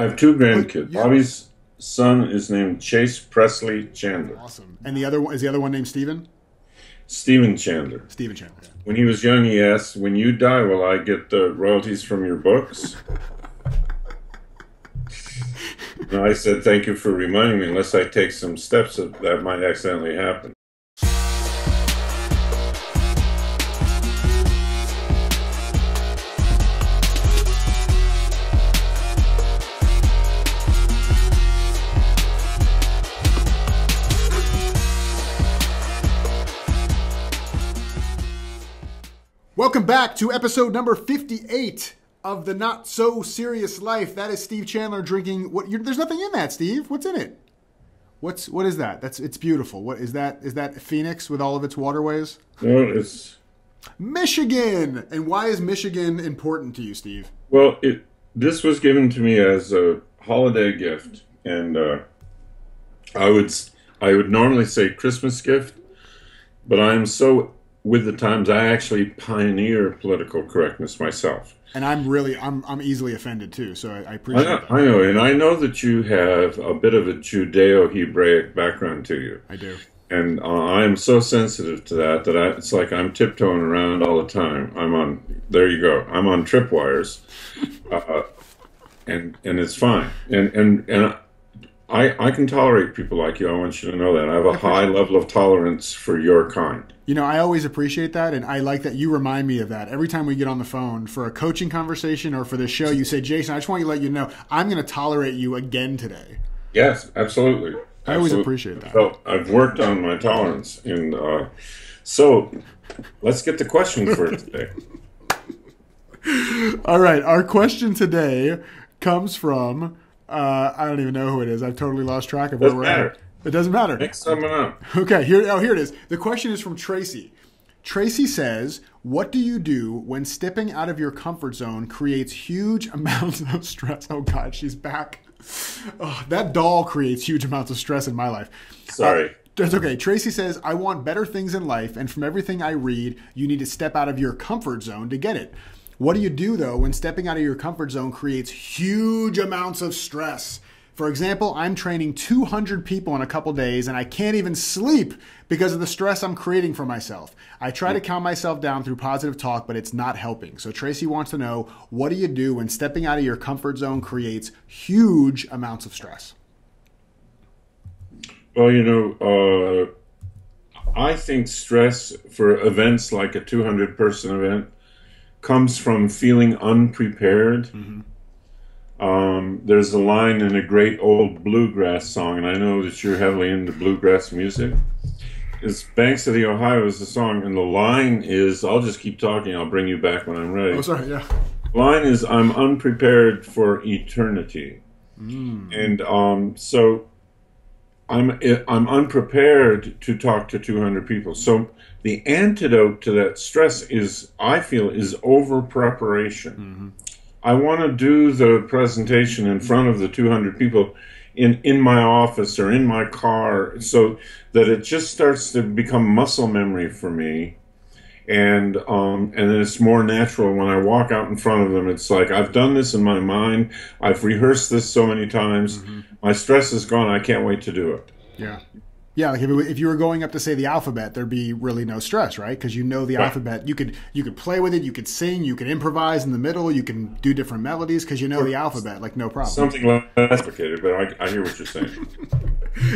I have two grandkids. Yeah. Bobby's son is named Chase Presley Chandler. Awesome. And the other one, is the other one named Steven? Steven Chandler. Steven Chandler. Yeah. When he was young, he asked, "When you die, will I get the royalties from your books?" And I said, "Thank you for reminding me. Unless I take some steps, that might accidentally happen." Welcome back to episode number 58 of the Not So Serious Life. That is Steve Chandler drinking. There's nothing in that, Steve. What's in it? What is that? It's beautiful. What is that? Is that Phoenix with all of its waterways? No, it's Michigan. And why is Michigan important to you, Steve? well. This was given to me as a holiday gift, and I would normally say Christmas gift, but I am so with the times. I actually pioneer political correctness myself. And I'm easily offended too, so I appreciate that. I know, and I know that you have a bit of a Judeo-Hebraic background to you. I do. And I am so sensitive to that it's like I'm tiptoeing around all the time. There you go. I'm on tripwires, and it's fine. And I can tolerate people like you. I want you to know that. I have a high level of tolerance for your kind. You know, I always appreciate that, and I like that you remind me of that. Every time we get on the phone for a coaching conversation or for this show, you say, "Jason, I just want to let you know, I'm going to tolerate you again today." Yes, absolutely. I always appreciate that. So I've worked on my tolerance. And so let's get the question for today. All right, our question today comes from, I don't even know who it is. I've totally lost track of where we're at. It doesn't matter. Make someone up. Okay, here it is. The question is from Tracy. Tracy says, "What do you do when stepping out of your comfort zone creates huge amounts of stress?" Oh God, she's back. Oh, that doll creates huge amounts of stress in my life. Sorry. That's okay. Tracy says, "I want better things in life, and from everything I read, you need to step out of your comfort zone to get it. What do you do, though, when stepping out of your comfort zone creates huge amounts of stress? For example, I'm training 200 people in a couple days, and I can't even sleep because of the stress I'm creating for myself. I try to calm myself down through positive talk, but it's not helping." So Tracy wants to know, what do you do when stepping out of your comfort zone creates huge amounts of stress? Well, I think stress for events like a 200-person event comes from feeling unprepared. Mm-hmm. There's a line in a great old bluegrass song, and I know that you're heavily into bluegrass music. It's Banks of the Ohio is the song, and the line is, I'll just keep talking, I'll bring you back when I'm ready. Oh, sorry, yeah. The line is, "I'm unprepared for eternity." And so I'm unprepared to talk to 200 people. So the antidote to that stress I feel, is over preparation. Mm-hmm. I want to do the presentation in front of the 200 people in my office or in my car, so that it just starts to become muscle memory for me. And then it's more natural when I walk out in front of them. It's like, I've done this in my mind. I've rehearsed this so many times. Mm-hmm. My stress is gone. I can't wait to do it. Yeah. Yeah, like if you were going up to say the alphabet, there'd be really no stress, right? Because you know the alphabet. You could play with it, you could sing, you could improvise in the middle, you can do different melodies because you know the alphabet, like no problem. Something less complicated, but I hear what you're saying.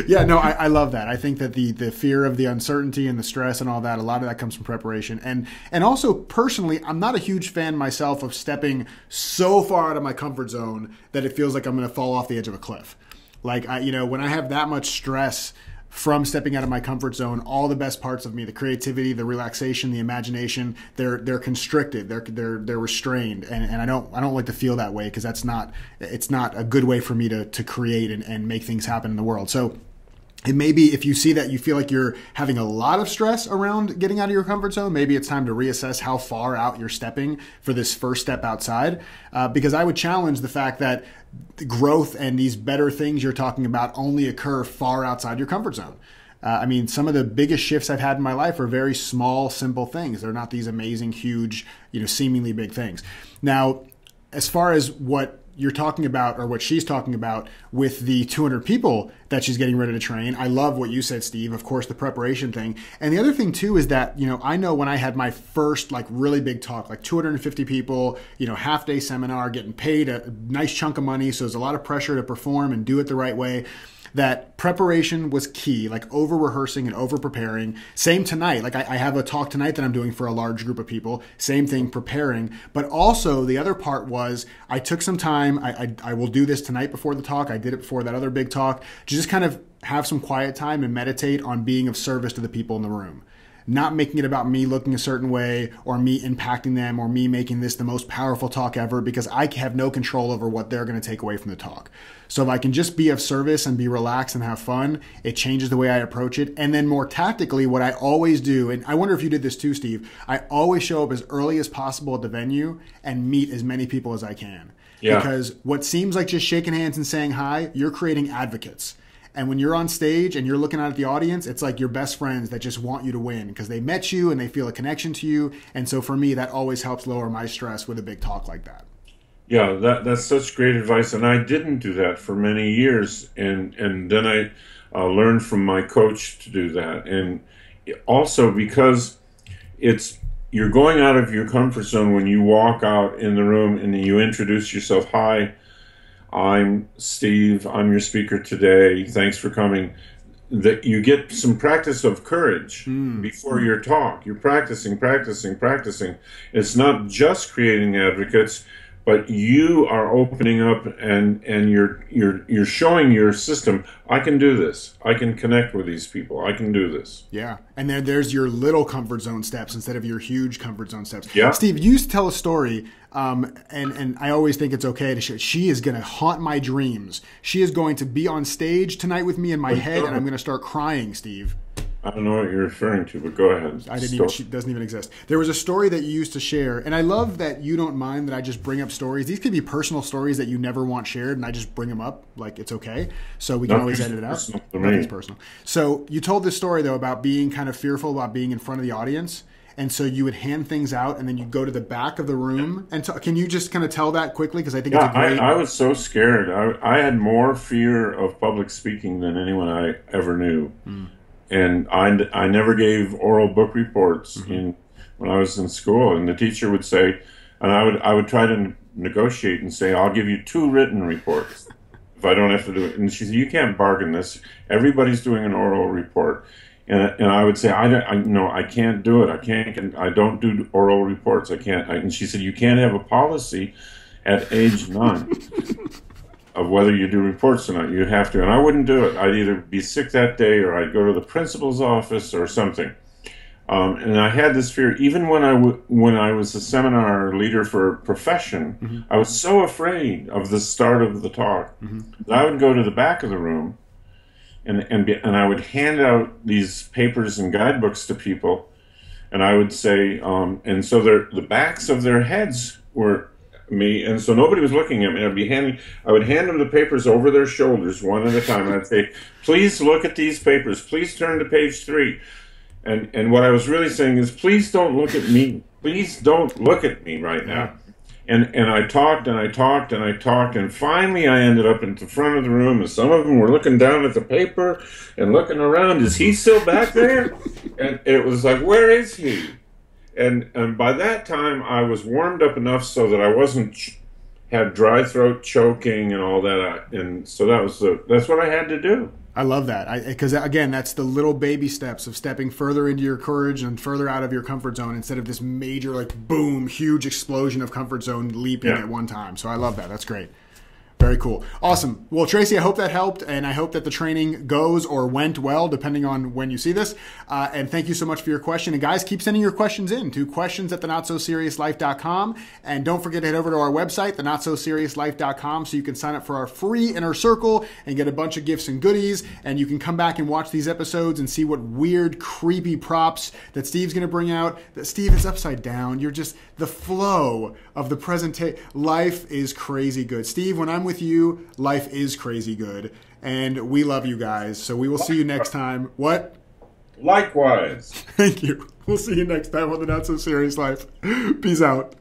Yeah, no, I love that. I think that the fear of the uncertainty and the stress and all that, a lot of that comes from preparation. And also, personally, I'm not a huge fan myself of stepping so far out of my comfort zone that it feels like I'm going to fall off the edge of a cliff. Like, when I have that much stress from stepping out of my comfort zone, all the best parts of me, the creativity, the relaxation, the imagination, they're constricted, they're restrained, and I don't like to feel that way, because it's not a good way for me to create and make things happen in the world. So it may be, if you see that you feel like you're having a lot of stress around getting out of your comfort zone, maybe it's time to reassess how far out you're stepping for this first step outside, because I would challenge the fact that the growth and these better things you're talking about only occur far outside your comfort zone. I mean, some of the biggest shifts I've had in my life are very small, simple things. They're not these amazing, huge, seemingly big things. Now, as far as what you're talking about, or what she's talking about with the 200 people that she's getting ready to train. I love what you said, Steve, of course, the preparation thing. And the other thing too is that, I know when I had my first like really big talk, like 250 people, half day seminar, getting paid a nice chunk of money. So there's a lot of pressure to perform and do it the right way. That preparation was key, like over rehearsing and over preparing. Same tonight, like I have a talk tonight that I'm doing for a large group of people. Same thing, preparing. But also the other part was I took some time. I will do this tonight before the talk. I did it before that other big talk to just kind of have some quiet time and meditate on being of service to the people in the room. Not making it about me looking a certain way or me impacting them or me making this the most powerful talk ever, because I have no control over what they're going to take away from the talk. So if I can just be of service and be relaxed and have fun, it changes the way I approach it. And then more tactically, what I always do, and I wonder if you did this too, Steve, I always show up as early as possible at the venue and meet as many people as I can. Yeah. Because what seems like just shaking hands and saying hi, you're creating advocates. And when you're on stage and you're looking out at the audience, it's like your best friends that just want you to win because they met you and they feel a connection to you. And so for me, that always helps lower my stress with a big talk like that. Yeah, that's such great advice. And I didn't do that for many years. And then I learned from my coach to do that. And also because you're going out of your comfort zone when you walk out in the room and you introduce yourself. Hi, I'm Steve. I'm your speaker today. Thanks for coming. That you get some practice of courage before your talk. You're practicing. It's not just creating advocates, but you are opening up and you're showing your system, I can do this. I can connect with these people. I can do this. Yeah. And then there's your little comfort zone steps instead of your huge comfort zone steps. Yeah. Steve, you used to tell a story, and I always think it's okay to share. She is going to haunt my dreams. She is going to be on stage tonight with me in my head, and I'm going to start crying, Steve. I don't know what you're referring to, but go ahead. She doesn't even exist. There was a story that you used to share, and I love that you don't mind that I just bring up stories. These could be personal stories that you never want shared, and I just bring them up. Like, it's okay. So we can always edit it out. Nothing's personal. So you told this story, though, about being kind of fearful about being in front of the audience. And so you would hand things out, and then you go to the back of the room. And can you just kind of tell that quickly? Because I think it's a great... I was so scared. I had more fear of public speaking than anyone I ever knew. And I never gave oral book reports when I was in school. And the teacher would say, and I would try to negotiate and say, I'll give you 2 written reports if I don't have to do it. And she said, you can't bargain this. Everybody's doing an oral report. And I would say, I can't do it. I don't do oral reports. I can't. And she said, you can't have a policy at age 9 of whether you do reports or not. You have to. And I wouldn't do it. I'd either be sick that day or I'd go to the principal's office or something. And I had this fear. Even when I was a seminar leader for a profession, I was so afraid of the start of the talk that I would go to the back of the room and I would hand out these papers and guidebooks to people, and I would say, and so the backs of their heads were me, and so nobody was looking at me. I would hand them the papers over their shoulders one at a time, and I'd say, please look at these papers. Please turn to page 3. And what I was really saying is, please don't look at me. Please don't look at me right now. And I talked and I talked and I talked, and finally I ended up at the front of the room, and some of them were looking down at the paper and looking around. Is he still back there? And it was like, where is he? And by that time I was warmed up enough so that I wasn't had dry throat, choking, and all that. And so that's what I had to do. I love that, because again, that's the little baby steps of stepping further into your courage and further out of your comfort zone instead of this major, like, boom, huge explosion of comfort zone leaping at one time. So I love that. That's great. Very cool. Awesome. Well, Tracy, I hope that helped, and I hope that the training goes or went well, depending on when you see this. And thank you so much for your question. And guys, keep sending your questions in to questions@thenotsoseriouslife.com. And don't forget to head over to our website, thenotsoseriouslife.com, so you can sign up for our free Inner Circle and get a bunch of gifts and goodies. And you can come back and watch these episodes and see what weird, creepy props that Steve's going to bring out. That Steve is upside down. You're just the flow of the presentation. Life is crazy good. Steve, when I'm with you, life is crazy good, and we love you guys. So we will see you next time. What? Likewise. Thank you. We'll see you next time on The Not So Serious Life. Peace out.